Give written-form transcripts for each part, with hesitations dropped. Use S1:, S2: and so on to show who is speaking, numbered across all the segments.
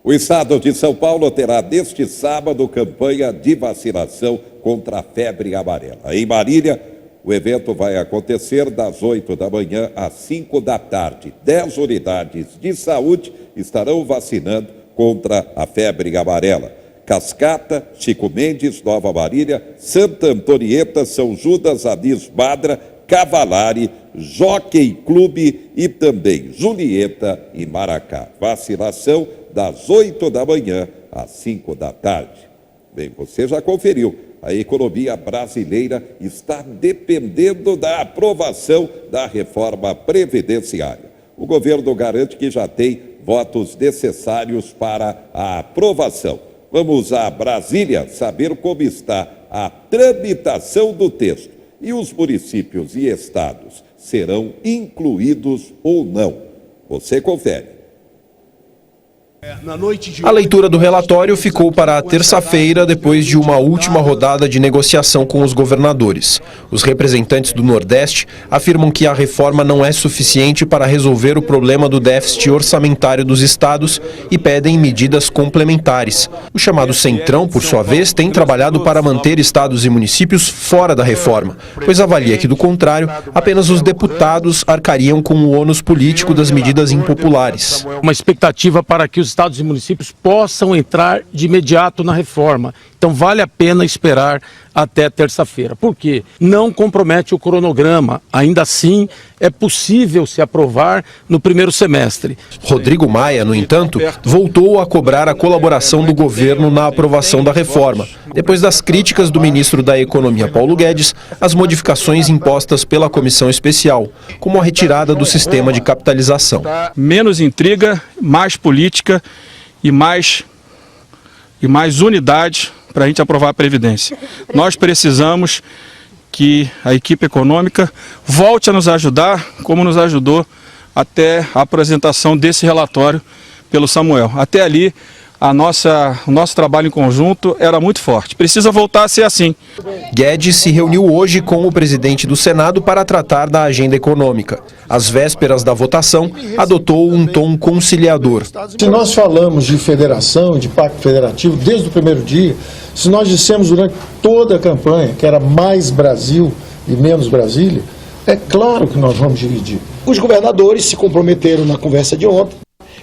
S1: O estado de São Paulo terá neste sábado campanha de vacinação contra a febre amarela. Em Marília, o evento vai acontecer das 8 da manhã às 5 da tarde. 10 unidades de saúde estarão vacinando contra a febre amarela. Cascata, Chico Mendes, Nova Marília, Santa Antonieta, São Judas, Anis Madra, Cavalari, Jockey Clube e também Julieta e Maracá. Vacinação das 8 da manhã às 5 da tarde. Bem, você já conferiu, a economia brasileira está dependendo da aprovação da reforma previdenciária. O governo garante que já tem votos necessários para a aprovação. Vamos a Brasília saber como está a tramitação do texto e os municípios e estados serão incluídos ou não. Você confere.
S2: A leitura do relatório ficou para a terça-feira, depois de uma última rodada de negociação com os governadores. Os representantes do Nordeste afirmam que a reforma não é suficiente para resolver o problema do déficit orçamentário dos estados e pedem medidas complementares. O chamado Centrão, por sua vez, tem trabalhado para manter estados e municípios fora da reforma, pois avalia que, do contrário, apenas os deputados arcariam com o ônus político das medidas impopulares.
S3: Uma expectativa para que os estados e municípios possam entrar de imediato na reforma. Então vale a pena esperar até terça-feira. Por quê? Não compromete o cronograma. Ainda assim, é possível se aprovar no primeiro semestre.
S2: Rodrigo Maia, no entanto, voltou a cobrar a colaboração do governo na aprovação da reforma, depois das críticas do ministro da Economia, Paulo Guedes, às modificações impostas pela comissão especial, como a retirada do sistema de capitalização.
S4: Menos intriga, mais política e mais unidade para a gente aprovar a Previdência. Nós precisamos que a equipe econômica volte a nos ajudar, como nos ajudou até a apresentação desse relatório pelo Samuel. Até ali, o nosso trabalho em conjunto era muito forte. Precisa voltar a ser assim.
S2: Guedes se reuniu hoje com o presidente do Senado para tratar da agenda econômica. Às vésperas da votação, adotou um tom conciliador.
S5: Se nós falamos de federação, de pacto federativo, desde o primeiro dia, se nós dissemos durante toda a campanha que era mais Brasil e menos Brasília, é claro que nós vamos dividir.
S6: Os governadores se comprometeram na conversa de ontem,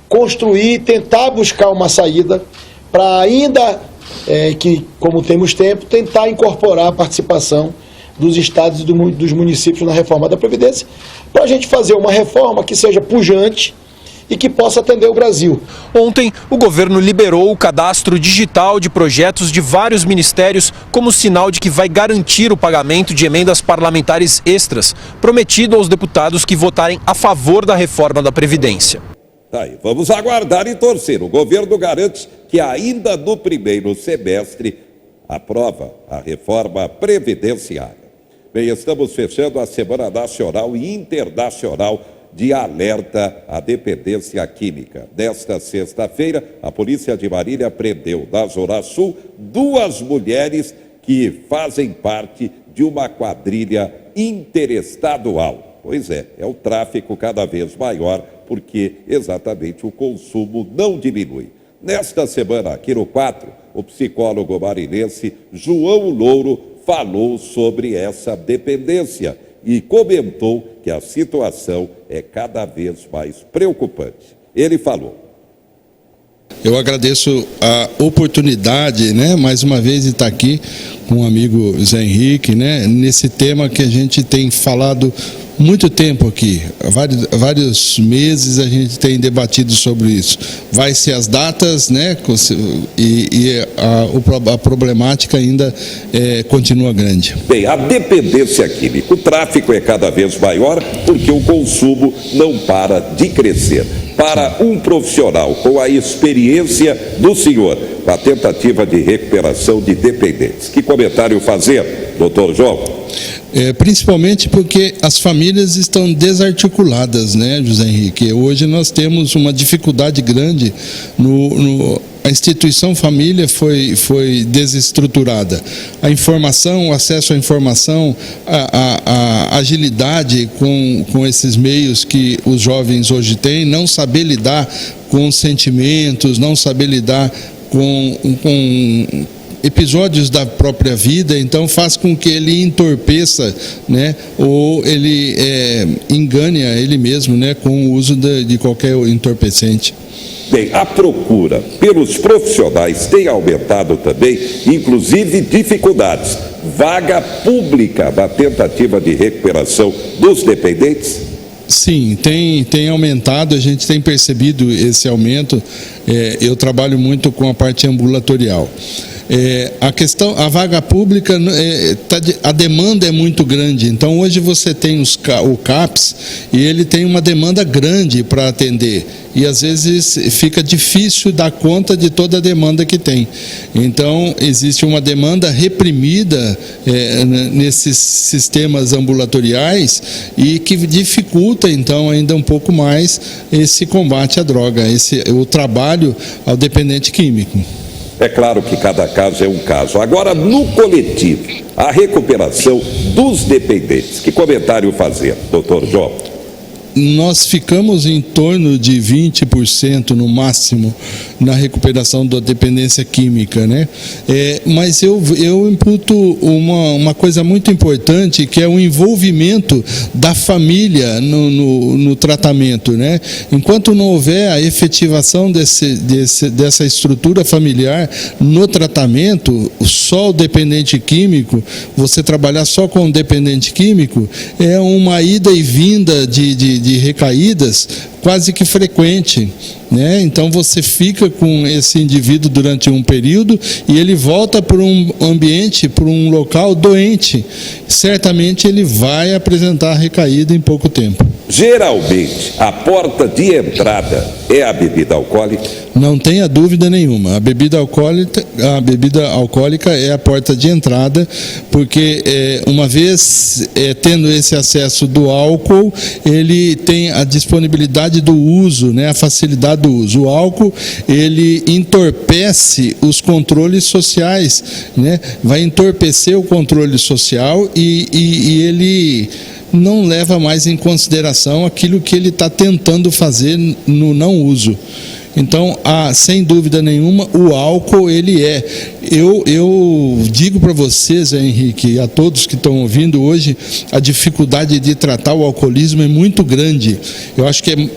S6: construir, tentar buscar uma saída para ainda, que como temos tempo, tentar incorporar a participação dos estados e dos municípios na reforma da Previdência, para a gente fazer uma reforma que seja pujante e que possa atender o Brasil.
S2: Ontem, o governo liberou o cadastro digital de projetos de vários ministérios como sinal de que vai garantir o pagamento de emendas parlamentares extras, prometido aos deputados que votarem a favor da reforma da Previdência.
S1: Tá aí, vamos aguardar e torcer. O governo garante que ainda no primeiro semestre aprova a reforma previdenciária. Bem, estamos fechando a Semana Nacional e Internacional de Alerta à Dependência Química. Nesta sexta-feira, a Polícia de Marília prendeu na Zona Sul 2 mulheres que fazem parte de uma quadrilha interestadual. Pois é o tráfico cada vez maior, porque exatamente o consumo não diminui. Nesta semana, aqui no 4, o psicólogo marinense João Louro falou sobre essa dependência e comentou que a situação é cada vez mais preocupante. Ele falou:
S7: eu agradeço a oportunidade, mais uma vez, de estar aqui com o amigo Zé Henrique, nesse tema que a gente tem falado muito tempo aqui, vários meses a gente tem debatido sobre isso. Vai ser as datas, a problemática ainda continua grande.
S1: Bem, a dependência química, o tráfico é cada vez maior porque o consumo não para de crescer. Para um profissional com a experiência do senhor, com a tentativa de recuperação de dependentes, que comentário fazer, doutor João?
S7: Principalmente porque as famílias estão desarticuladas, José Henrique? Hoje nós temos uma dificuldade grande a instituição família foi desestruturada. A informação, o acesso à informação, a agilidade com esses meios que os jovens hoje têm, não saber lidar com sentimentos, não saber lidar com episódios da própria vida, então faz com que ele entorpeça, né, ou ele engane a ele mesmo, né, com o uso de qualquer entorpecente.
S1: Bem, a procura pelos profissionais tem aumentado também, inclusive dificuldades. Vaga pública na tentativa de recuperação dos dependentes?
S7: Sim, tem aumentado, a gente tem percebido esse aumento. Eu trabalho muito com a parte ambulatorial. A vaga pública, a demanda é muito grande, então hoje você tem o CAPS e ele tem uma demanda grande para atender e às vezes fica difícil dar conta de toda a demanda que tem. Então existe uma demanda reprimida nesses sistemas ambulatoriais e que dificulta então ainda um pouco mais esse combate à droga, o trabalho ao dependente químico.
S1: É claro que cada caso é um caso. Agora, no coletivo, a recuperação dos dependentes. Que comentário fazer, doutor João?
S7: Nós ficamos em torno de 20% no máximo na recuperação da dependência química, né? Mas eu imputo uma coisa muito importante, que é o envolvimento da família no tratamento, né? Enquanto não houver a efetivação dessa estrutura familiar no tratamento, só o dependente químico, você trabalhar só com o dependente químico, é uma ida e vinda de recaídas quase que frequente, né? Então você fica com esse indivíduo durante um período e ele volta para um ambiente, para um local doente. Certamente ele vai apresentar recaída em pouco tempo.
S1: Geralmente, a porta de entrada é a bebida alcoólica?
S7: Não tenha dúvida nenhuma. A bebida alcoólica é a porta de entrada, porque uma vez tendo esse acesso do álcool, ele tem a disponibilidade do uso, né, a facilidade do uso. O álcool, ele entorpece os controles sociais, né? Vai entorpecer o controle social e ele não leva mais em consideração aquilo que ele está tentando fazer no não uso. Então, sem dúvida nenhuma, o álcool, ele eu digo para vocês, Henrique, e a todos que estão ouvindo hoje, a dificuldade de tratar o alcoolismo é muito grande.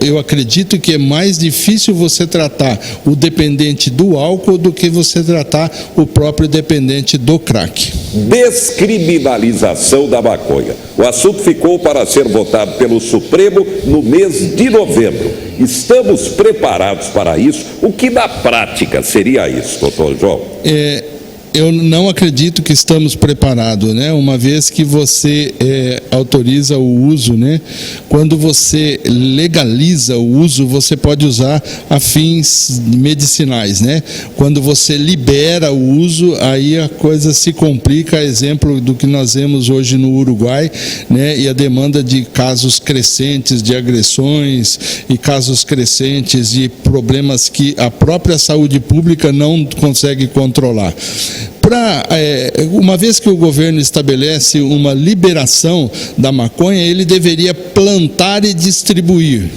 S7: Eu acredito que é mais difícil você tratar o dependente do álcool do que você tratar o próprio dependente do crack.
S1: Descriminalização da maconha. O assunto ficou para ser votado pelo Supremo no mês de novembro. Estamos preparados para isso? O que na prática seria isso, doutor João?
S7: Eu não acredito que estamos preparados, né? Uma vez que você autoriza o uso, né? Quando você legaliza o uso, você pode usar a fins medicinais, né? Quando você libera o uso, aí a coisa se complica, exemplo do que nós vemos hoje no Uruguai, né? E a demanda de casos crescentes de agressões e casos crescentes de problemas que a própria saúde pública não consegue controlar. Uma vez que o governo estabelece uma liberação da maconha, ele deveria plantar e distribuir.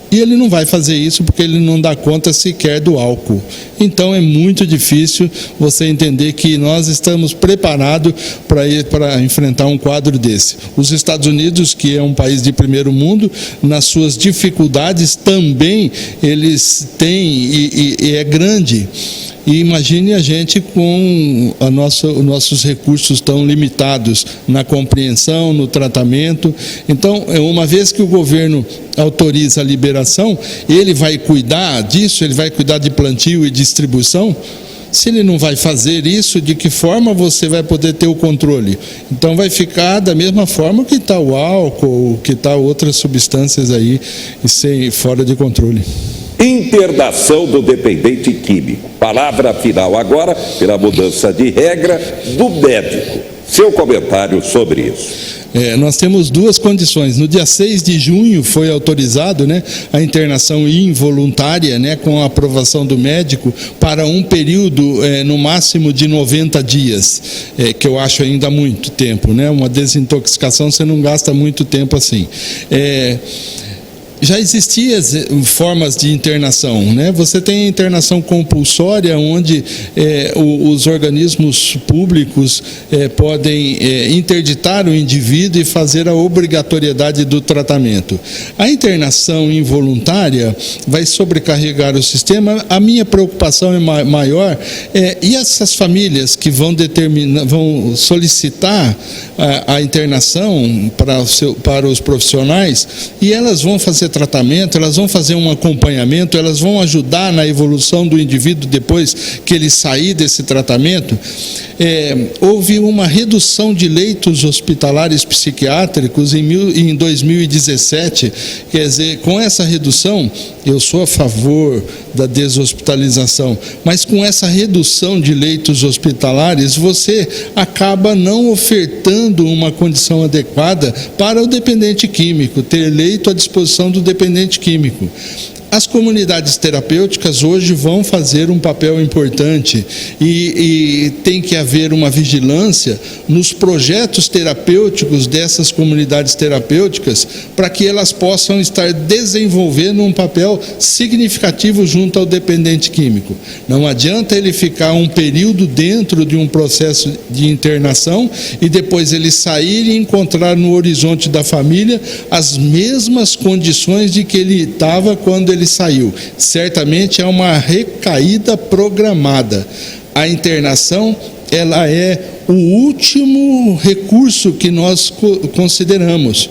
S7: E ele não vai fazer isso porque ele não dá conta sequer do álcool. Então é muito difícil você entender que nós estamos preparados para enfrentar um quadro desse. Os Estados Unidos, que é um país de primeiro mundo, nas suas dificuldades também eles têm e é grande. E imagine a gente com os nossos recursos tão limitados na compreensão, no tratamento. Então, uma vez que o governo autoriza a liberação, ele vai cuidar disso, ele vai cuidar de plantio e distribuição. Se ele não vai fazer isso, de que forma você vai poder ter o controle? Então vai ficar da mesma forma que está o álcool, que está outras substâncias aí fora de controle.
S1: Internação do dependente químico. Palavra final agora, pela mudança de regra, do médico. Seu comentário sobre isso.
S7: nós temos duas condições. No dia 6 de junho foi autorizado, né, a internação involuntária, né, com a aprovação do médico para um período no máximo de 90 dias, que eu acho ainda muito tempo, né? Uma desintoxicação você não gasta muito tempo assim. Já existiam formas de internação, né? Você tem a internação compulsória, onde os organismos públicos podem interditar o indivíduo e fazer a obrigatoriedade do tratamento. A internação involuntária vai sobrecarregar o sistema. A minha preocupação é maior, e essas famílias que vão solicitar a internação para os profissionais, e elas vão fazer tratamento, elas vão fazer um acompanhamento, elas vão ajudar na evolução do indivíduo depois que ele sair desse tratamento. Houve uma redução de leitos hospitalares psiquiátricos em 2017, quer dizer, com essa redução, eu sou a favor da deshospitalização, mas com essa redução de leitos hospitalares, você acaba não ofertando uma condição adequada para o dependente químico, ter leito à disposição do dependente químico. As comunidades terapêuticas hoje vão fazer um papel importante e tem que haver uma vigilância nos projetos terapêuticos dessas comunidades terapêuticas para que elas possam estar desenvolvendo um papel significativo junto ao dependente químico. Não adianta ele ficar um período dentro de um processo de internação e depois ele sair e encontrar no horizonte da família as mesmas condições de que ele estava quando ele saiu. Certamente é uma recaída programada. A internação, ela é o último recurso que nós consideramos.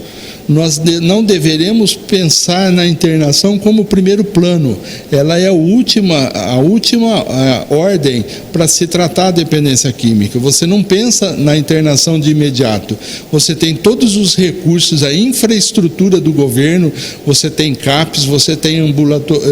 S7: Nós não deveremos pensar na internação como primeiro plano. Ela é a última ordem para se tratar a dependência química. Você não pensa na internação de imediato. Você tem todos os recursos, a infraestrutura do governo, você tem CAPs, você tem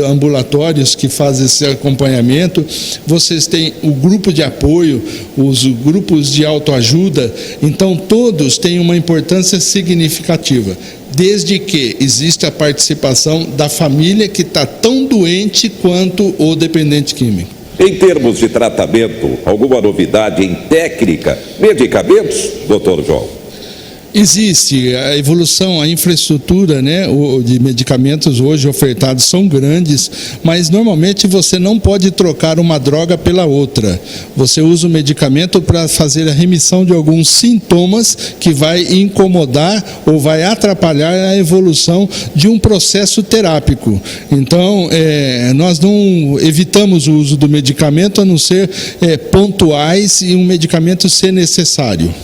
S7: ambulatórios que fazem esse acompanhamento, vocês têm o grupo de apoio, os grupos de autoajuda. Então, todos têm uma importância significativa, desde que exista a participação da família que está tão doente quanto o dependente químico.
S1: Em termos de tratamento, alguma novidade em técnica, medicamentos, doutor João?
S7: Existe a evolução, a infraestrutura, né, de medicamentos hoje ofertados são grandes, mas normalmente você não pode trocar uma droga pela outra. Você usa o medicamento para fazer a remissão de alguns sintomas que vai incomodar ou vai atrapalhar a evolução de um processo terápico. Então, nós não evitamos o uso do medicamento a não ser pontuais e um medicamento ser necessário.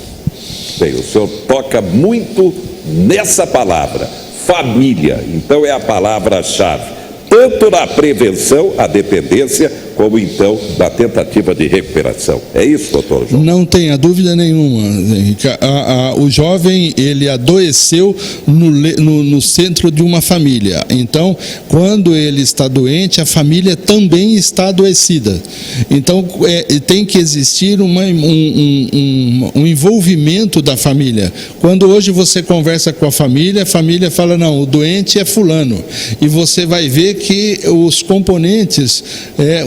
S1: Bem, o senhor toca muito nessa palavra, família. Então é a palavra-chave, tanto na prevenção à dependência, como então na tentativa de recuperação. É isso, doutor João?
S7: Não tenha dúvida nenhuma, Henrique. O jovem, ele adoeceu no centro de uma família. Então, quando ele está doente, a família também está adoecida. Então, tem que existir um envolvimento da família. Quando hoje você conversa com a família fala, não, o doente é fulano. E você vai ver que os componentes,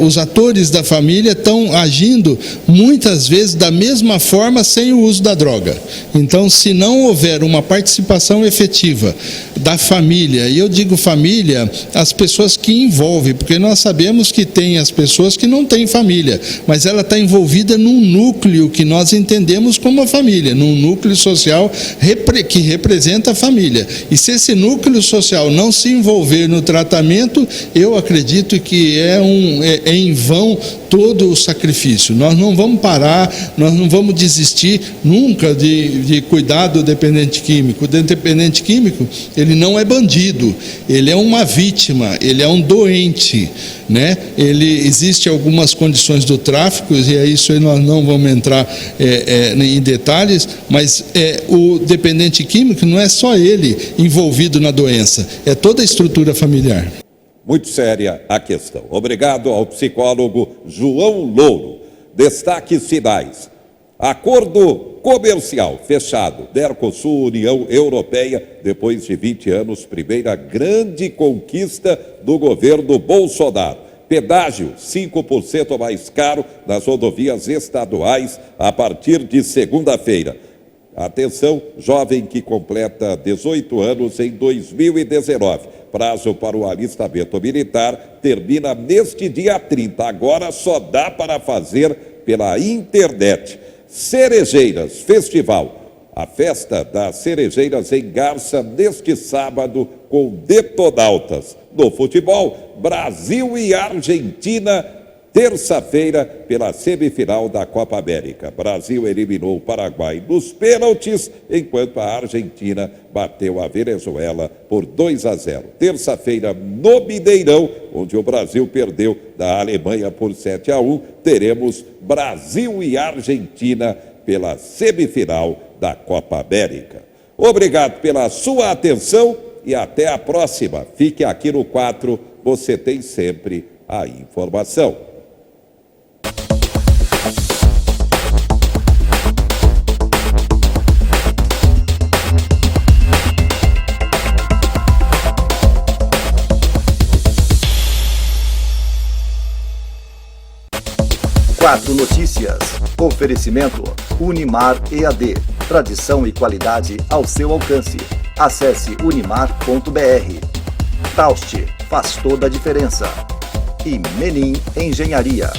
S7: os atores da família estão agindo muitas vezes da mesma forma sem o uso da droga. Então, se não houver uma participação efetiva da família, e eu digo família, as pessoas que envolvem, porque nós sabemos que tem as pessoas que não têm família, mas ela está envolvida num núcleo que nós entendemos como a família, num núcleo social que representa a família. E se esse núcleo social não se envolver no tratamento, eu acredito que é em vão todo o sacrifício. Nós não vamos parar, nós não vamos desistir nunca de cuidar do dependente químico. O dependente químico, ele não é bandido, ele é uma vítima, ele é um doente, né? Existe algumas condições do tráfico, e é isso aí nós não vamos entrar em detalhes, mas o dependente químico não é só ele envolvido na doença, é toda a estrutura familiar.
S1: Muito séria a questão. Obrigado ao psicólogo João Louro. Destaques finais. Acordo comercial fechado. Mercosul, União Europeia, depois de 20 anos, primeira grande conquista do governo Bolsonaro. Pedágio 5% mais caro nas rodovias estaduais a partir de segunda-feira. Atenção, jovem que completa 18 anos em 2019. Prazo para o alistamento militar termina neste dia 30. Agora só dá para fazer pela internet. Cerejeiras Festival. A festa das cerejeiras em Garça neste sábado com Detonautas. No futebol, Brasil e Argentina, terça-feira, pela semifinal da Copa América. Brasil eliminou o Paraguai nos pênaltis, enquanto a Argentina bateu a Venezuela por 2-0. Terça-feira, no Mineirão, onde o Brasil perdeu da Alemanha por 7-1, teremos Brasil e Argentina pela semifinal da Copa América. Obrigado pela sua atenção e até a próxima. Fique aqui no 4, você tem sempre a informação.
S8: Quatro Notícias. Oferecimento Unimar EAD. Tradição e qualidade ao seu alcance. Acesse unimar.br. Taust faz toda a diferença. E Menin Engenharia.